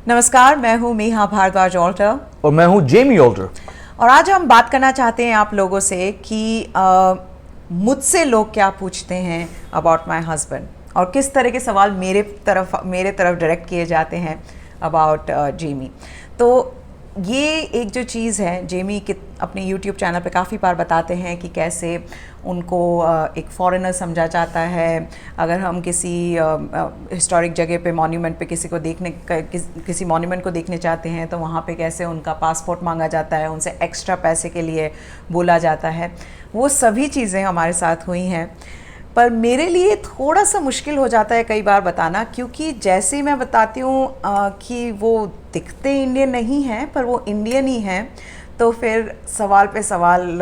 नमस्कार, मैं हूँ मीहा भारद्वाज ऑल्टर और मैं हूँ जेमी ऑल्टर। और आज हम बात करना चाहते हैं आप लोगों से कि मुझसे लोग क्या पूछते हैं अबाउट माय हस्बैंड और किस तरह के सवाल मेरे तरफ डायरेक्ट किए जाते हैं अबाउट जेमी। तो ये एक जो चीज़ है, जेमी के अपने यूट्यूब चैनल पे काफ़ी बार बताते हैं कि कैसे उनको एक फॉरेनर समझा जाता है। अगर हम किसी हिस्टोरिक जगह पे मॉन्यूमेंट पे किसी मॉन्यूमेंट को देखने चाहते हैं तो वहाँ पे कैसे उनका पासपोर्ट मांगा जाता है, उनसे एक्स्ट्रा पैसे के लिए बोला जाता है। वो सभी चीज़ें हमारे साथ हुई हैं, पर मेरे लिए थोड़ा सा मुश्किल हो जाता है कई बार बताना, क्योंकि जैसे ही मैं बताती हूँ कि वो दिखते इंडियन नहीं हैं पर वो इंडियन ही हैं, तो फिर सवाल पे सवाल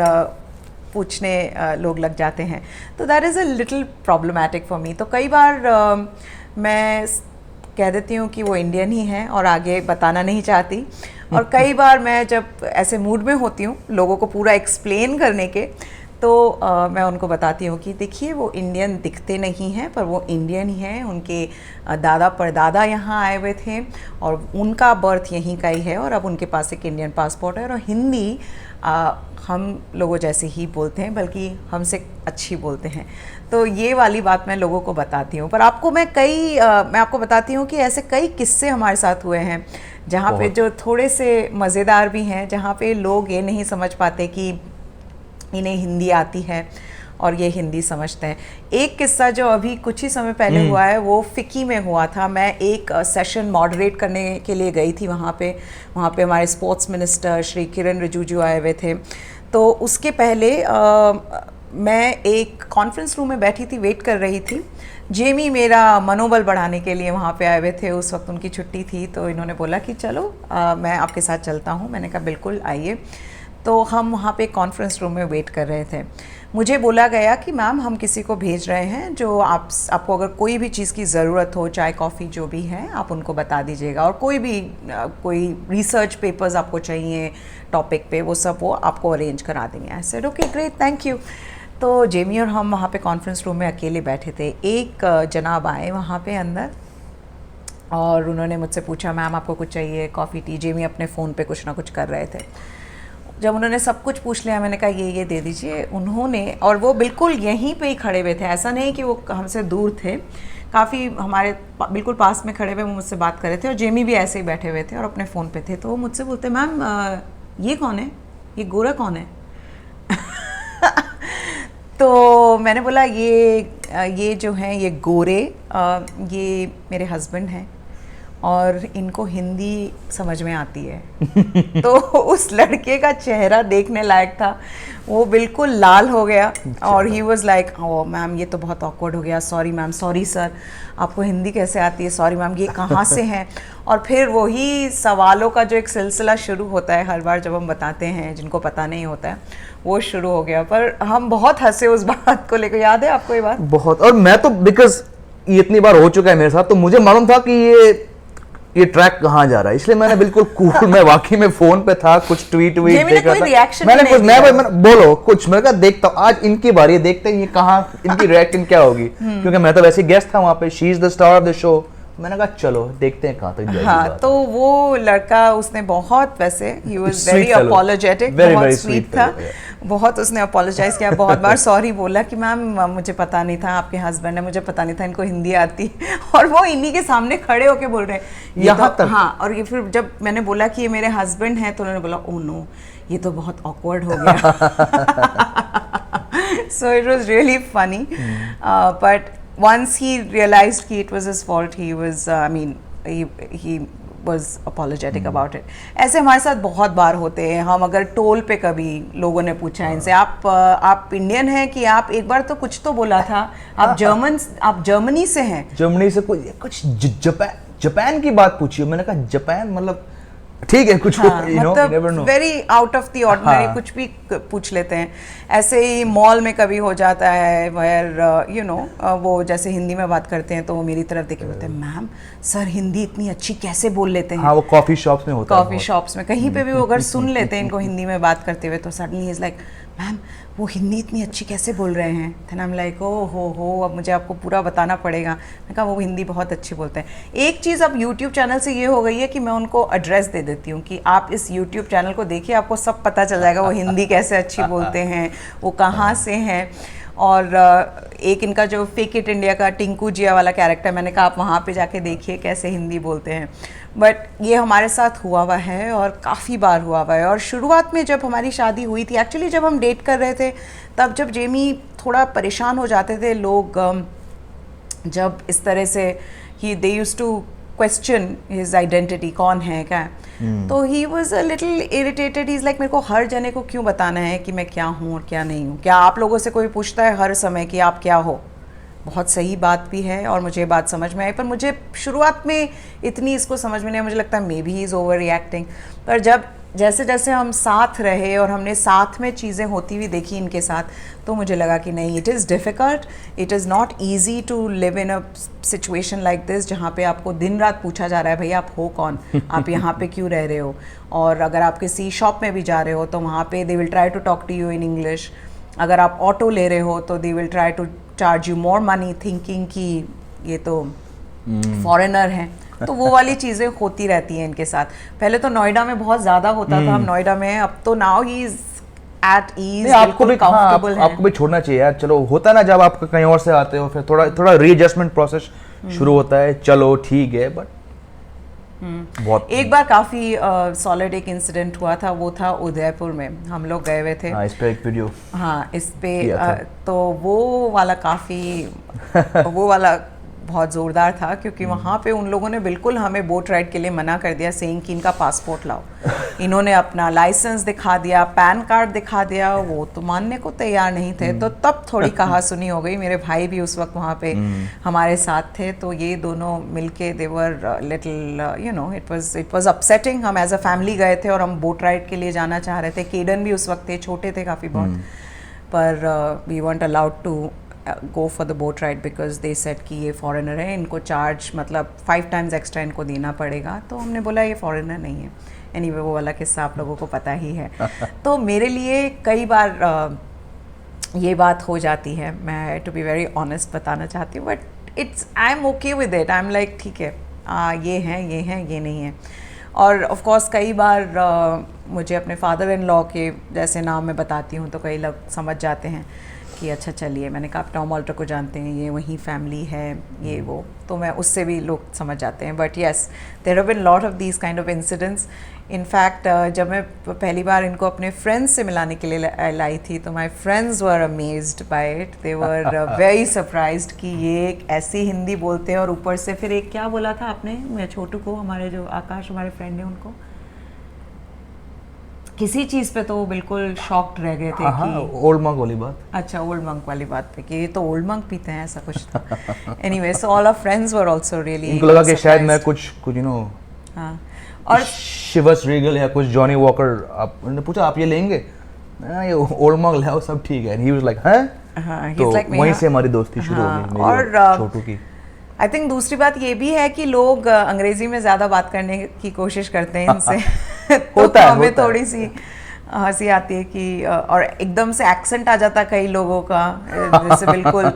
पूछने लोग लग जाते हैं। तो that is a little problematic for me. तो कई बार मैं कह देती हूँ कि वो इंडियन ही हैं और आगे बताना नहीं चाहती। और कई बार मैं जब ऐसे मूड में होती हूँ लोगों को पूरा एक्सप्लेन करने के, तो मैं उनको बताती हूँ कि देखिए वो इंडियन दिखते नहीं हैं पर वो इंडियन ही हैं। उनके दादा परदादा यहाँ आए हुए थे और उनका बर्थ यहीं का ही है और अब उनके पास एक इंडियन पासपोर्ट है और हिंदी हम लोगों जैसे ही बोलते हैं, बल्कि हमसे अच्छी बोलते हैं। तो ये वाली बात मैं लोगों को बताती हूँ। पर आपको मैं आपको बताती हूँ कि ऐसे कई किस्से हमारे साथ हुए हैं जहाँ पे जो थोड़े से मज़ेदार भी हैं, जहाँ पे लोग ये नहीं समझ पाते कि इन्हें हिंदी आती है और ये हिंदी समझते हैं। एक किस्सा जो अभी कुछ ही समय पहले हुआ है वो फिक्की में हुआ था। मैं एक सेशन मॉडरेट करने के लिए गई थी वहाँ पे हमारे स्पोर्ट्स मिनिस्टर श्री किरण रिजिजू आए हुए थे। तो उसके पहले मैं एक कॉन्फ्रेंस रूम में बैठी थी, वेट कर रही थी। जेमी मेरा मनोबल बढ़ाने के लिए वहाँ पे आए हुए थे। उस वक्त उनकी छुट्टी थी, तो इन्होंने बोला कि चलो मैं आपके साथ चलता हूँ। मैंने कहा बिल्कुल आइए। तो हम वहाँ पे कॉन्फ्रेंस रूम में वेट कर रहे थे। मुझे बोला गया कि मैम हम किसी को भेज रहे हैं जो आपको अगर कोई भी चीज़ की ज़रूरत हो, चाय कॉफ़ी जो भी है, आप उनको बता दीजिएगा। और कोई रिसर्च पेपर्स आपको चाहिए टॉपिक पे, वो सब वो आपको अरेंज करा देंगे। I said okay great, thank you. तो जेमी और हम वहाँ पे कॉन्फ्रेंस रूम में अकेले बैठे थे। एक जनाब आए वहाँ पे अंदर और उन्होंने मुझसे पूछा मैम आपको कुछ चाहिए, कॉफ़ी टी। जेमी अपने फ़ोन पे कुछ ना कुछ कर रहे थे। जब उन्होंने सब कुछ पूछ लिया, मैंने कहा ये दे दीजिए। उन्होंने, और वो बिल्कुल यहीं पे ही खड़े हुए थे, ऐसा नहीं कि वो हमसे दूर थे, काफ़ी हमारे बिल्कुल पास में खड़े हुए वो मुझसे बात कर रहे थे और जेमी भी ऐसे ही बैठे हुए थे और अपने फ़ोन पे थे। तो वो मुझसे बोलते मैम ये कौन है, ये गोरा कौन है? तो मैंने बोला ये जो हैं ये गोरे ये मेरे हस्बैंड हैं और इनको हिंदी समझ में आती है। तो उस लड़के का चेहरा देखने लायक था। वो बिल्कुल लाल हो गया और he was like oh ma'am ये तो बहुत ऑकवर्ड हो गया, सॉरी मैम, सॉरी सर, आपको हिंदी कैसे आती है, सॉरी मैम, ये कहाँ से हैं? और फिर वही सवालों का जो एक सिलसिला शुरू होता है हर बार जब हम बताते हैं, जिनको पता नहीं होता है, वो शुरू हो गया। पर हम बहुत हंसे उस बात को लेकर। याद है आपको ये बात? बहुत। और मैं तो बिकॉज ये इतनी बार हो चुका है मेरे साथ, तो मुझे मालूम था कि ये ट्रैक कहाँ जा रहा है, इसलिए मैंने बिल्कुल कूल मैं वाकई में फोन पे था, कुछ ट्वीट देख रहा था। मैंने बोलो कुछ, मैंने कहा देखता हूँ आज इनकी बारी, देखते हैं ये कहाँ इनकी रिएक्शन क्या होगी। क्योंकि मैं तो वैसे गेस्ट था वहाँ पे, she is the star of the show. मैंने कहा चलो देखते हैं कहाँ तक जाएगी। हाँ, तो वो लड़का, उसने बहुत, वैसे ही वाज वेरी अपॉलोजेटिक, बहुत स्वीट था, बहुत उसने अपोलोजाइज किया, बहुत बार सॉरी बोला कि मैम मुझे पता नहीं था आपके हस्बैंड है, मुझे पता नहीं था इनको हिंदी आती। और वो इन्हीं के सामने खड़े होके बोल रहे हैं यहाँ तक। हाँ, और ये फिर जब मैंने बोला कि ये मेरे हस्बैंड हैं तो उन्होंने बोला ओह नो, ये तो बहुत ऑकवर्ड हो गया। So it was really funny, but once he realized कि it was his fault, he was he was apologetic about it. ऐसे हमारे साथ बहुत बार होते हैं। हम अगर टोल पे कभी लोगों ने पूछा इनसे आप इंडियन हैं कि आप, एक बार तो कुछ तो बोला था आप जर्मनी से हैं। जर्मनी से कुछ जापान की बात पूछी। मैंने कहा जापान मतलब ठीक है कुछ, हाँ, मतलब very out of the ordinary, कुछ भी पूछ लेते हैं। ऐसे ही मॉल में कभी हो जाता है वेयर वो जैसे हिंदी में बात करते हैं तो वो मेरी तरफ देखे बोलते हैं मैम सर हिंदी इतनी अच्छी कैसे बोल लेते हैं। हाँ, वो कॉफी शॉप्स में होता है, कॉफी शॉप्स में कहीं पे भी वो अगर सुन लेते हैं इनको हिंदी में बात करते हुए तो सडनली इज लाइक मैम वो हिंदी इतनी अच्छी कैसे बोल रहे हैं? Then I am like oh हो अब मुझे आपको पूरा बताना पड़ेगा। मैं कहा वो हिंदी बहुत अच्छी बोलते हैं। एक चीज़ अब यूट्यूब चैनल से ये हो गई है कि मैं उनको एड्रेस दे देती हूँ कि आप इस यूट्यूब चैनल को देखिए, आपको सब पता चल जाएगा वो हिंदी कैसे अच्छी बोलते हैं, वो कहाँ से हैं। और एक इनका जो फेक इट इंडिया का टिंकू जिया वाला कैरेक्टर, मैंने कहा आप वहाँ पे जाके देखिए कैसे हिंदी बोलते हैं। बट ये हमारे साथ हुआ हुआ है और काफ़ी बार हुआ हुआ है। और शुरुआत में जब हमारी शादी हुई थी, एक्चुअली जब हम डेट कर रहे थे, तब जब जेमी थोड़ा परेशान हो जाते थे लोग, जब इस तरह से ही they used to question his identity, कौन है क्या है, तो he was a little irritated. He is like मेरे को हर जने को क्यों बताना है कि मैं क्या हूँ और क्या नहीं हूँ? क्या आप लोगों से कोई पूछता है हर समय कि आप क्या हो? बहुत सही बात भी है और मुझे बात समझ में आई, पर मुझे शुरुआत में इतनी इसको समझ में नहीं, मुझे लगता है may be is over reacting. पर जब जैसे जैसे हम साथ रहे और हमने साथ में चीज़ें होती हुई देखी इनके साथ, तो मुझे लगा कि नहीं, it is difficult, it is not easy to live in a situation like this, जहाँ पे आपको दिन रात पूछा जा रहा है भैया आप हो कौन, आप यहाँ पे क्यों रह रहे हो। और अगर आप किसी शॉप में भी जा रहे हो तो वहाँ पे they will try to talk to you in English. अगर आप ऑटो ले रहे हो तो they will try to charge you more money, thinking कि ये तो फॉरेनर हैं। तो वो वाली चीज़ें होती रहती हैं इनके साथ। पहले तो नोएडा में बहुत ज़्यादा होता था, हम नोएडा में, अब तो now he is at ease, आपको भी कंफर्टेबल है। आपको भी छोड़ना चाहिए यार। चलो होता है ना, जब आप कहीं और से आते हो फिर थोड़ा रीएडजस्टमेंट प्रोसेस शुरू होता है, चलो ठीक है। बट बहुत एक बार काफ़ी सॉलिड एक इंसिडेंट हुआ था, वो था उदयपुर में, हम लोग गए हुए थे। हाँ, इस पे एक वीडियो, हाँ इस पे तो वो वाला वो वाला बहुत ज़ोरदार था, क्योंकि वहाँ पे उन लोगों ने बिल्कुल हमें बोट राइड के लिए मना कर दिया, सेइंग कि इनका पासपोर्ट लाओ। इन्होंने अपना लाइसेंस दिखा दिया, पैन कार्ड दिखा दिया, वो तो मानने को तैयार नहीं थे। तो तब थोड़ी कहा सुनी हो गई। मेरे भाई भी उस वक्त वहाँ पे हमारे साथ थे, तो ये दोनों मिलके they were little you know, it was upsetting. हम एज अ फैमिली गए थे और हम बोट राइड के लिए जाना चाह रहे थे। केडन भी उस वक्त थे, छोटे थे काफ़ी बहुत, पर we weren't allowed to go for the boat ride because they said कि ये फॉरेनर है, इनको चार्ज मतलब 5 times एक्स्ट्रा इनको देना पड़ेगा। तो हमने बोला ये फॉरेनर नहीं है। एनीवे वो वाला किस्सा आप लोगों को पता ही है। तो मेरे लिए कई बार ये बात हो जाती है, मैं टू बी वेरी ऑनेस्ट बताना चाहती हूँ, but it's I am okay with it. I am like ठीक है, ये हैं ये नहीं है। और ऑफ कोर्स कई बार मुझे अपने फादर इन लॉ के जैसे नाम मैं बताती हूँ तो कई लोग समझ जाते हैं कि अच्छा चलिए, मैंने कहा आप टॉम ऑल्टर को जानते हैं, ये वही फैमिली है, ये वो, तो मैं उससे भी लोग समझ जाते हैं। But yes, there have been lot of these kind of incidents. In fact जब मैं पहली बार इनको अपने फ्रेंड्स से मिलाने के लिए लाई थी, तो my friends were amazed bye it, they were very surprised कि ये एक ऐसी हिंदी बोलते हैं। और ऊपर से फिर एक क्या बोला था आपने, मैं छोटू को, हमारे जो आकाश हमारे फ्रेंड है, उनको किसी चीज़ पे तो वो बिल्कुल शॉक्ड रह गए थे कि ओल्ड मंक वाली बात। अच्छा, ओल्ड मंक वाली बात पे कि ये तो ओल्ड मंक पीते हैं, ऐसा कुछ था। Anyway, so all our friends were also really, इनको लगा कि शायद मैं कुछ यू नो, हाँ, और शिवस रीगल या कुछ जॉनी वॉकर, आपने पूछा आप ये लेंगे, ये ओल्ड मंक लाओ सब ठीक है। ही वाज लाइक हैं, तो वहीं से हमारी दोस्ती शुरू हो गई मेरी और छोटू की। आई थिंक दूसरी बात ये भी है कि लोग अंग्रेजी में ज़्यादा बात करने की कोशिश करते हैं इनसे। तो हमें थोड़ी सी हंसी आती है कि और एकदम से एक्सेंट आ जाता कई लोगों का, जैसे बिल्कुल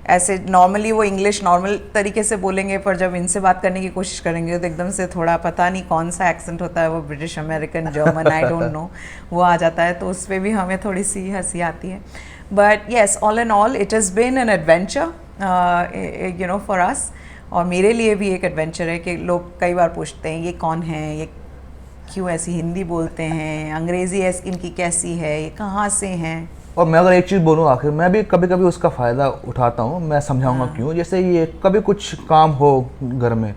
ऐसे नॉर्मली वो इंग्लिश नॉर्मल तरीके से बोलेंगे, पर जब इनसे बात करने की कोशिश करेंगे तो एकदम से थोड़ा पता नहीं कौन सा एक्सेंट होता है, वो British, American, German, I don't know, वो आ जाता है। तो उस पर भी हमें थोड़ी सी हंसी आती है। But yes, all in all it has been an adventure you know for us. और मेरे लिए भी एक एडवेंचर है कि लोग कई बार पूछते हैं ये कौन है, ये क्यों ऐसी हिंदी बोलते हैं, अंग्रेज़ी इनकी कैसी है, ये कहाँ से हैं। और मैं अगर एक चीज़ बोलूँ आखिर, मैं भी कभी कभी उसका फ़ायदा उठाता हूँ, मैं समझाऊंगा क्यों। जैसे ये कभी कुछ काम हो घर में,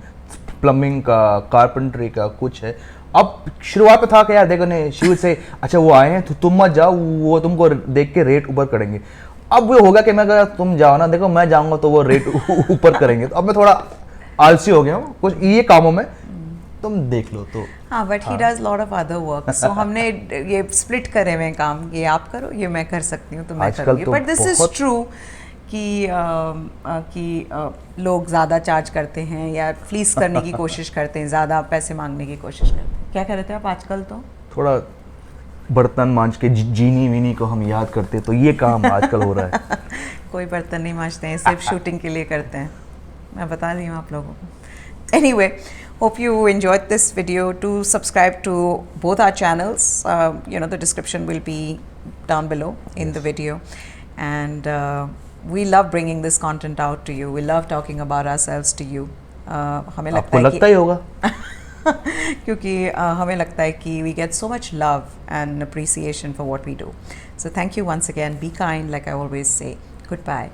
प्लम्बिंग का, कारपेंटरी का कुछ है, अब शुरुआत पे था कि यार देखो नहीं शिव से, अच्छा वो आए हैं तो तुम मत जाओ, वो तुमको देख के रेट ऊपर करेंगे। अब वो होगा कि मैं अगर तुम जाओ ना, देखो मैं जाऊंगा तो वो रेट ऊपर करेंगे। तो अब मैं थोड़ा आलसी हो गया हूँ कुछ ये कामों में, तुम देख लो तो। हाँ, but he does lot of other work, so हमने ये स्प्लिट करे हुए काम, ये आप करो, ये मैं कर सकती हूँ, तो मैं करूँगी। बट दिस इज ट्रू कि लोग ज़्यादा चार्ज करते हैं या फ्लीस करने की कोशिश करते हैं, ज़्यादा पैसे मांगने की कोशिश करते हैं। क्या कह रहे थे आप आजकल? तो थोड़ा बर्तन मांज के जीनी वीनी को हम याद करते, तो ये काम आजकल हो रहा है। कोई बर्तन नहीं मांजते हैं, सिर्फ शूटिंग के लिए करते हैं, मैं बता रही हूँ आप लोगों को। Anyway, hope you enjoyed this video. Do subscribe to both our channels. The description will be down below in the video. And we love bringing this content out to you. We love talking about ourselves to you. हमें लगता है लगता ही होगा क्योंकि हमें लगता है कि we get so much love and appreciation for what we do. So thank you once again. Be kind, like I always say. Goodbye.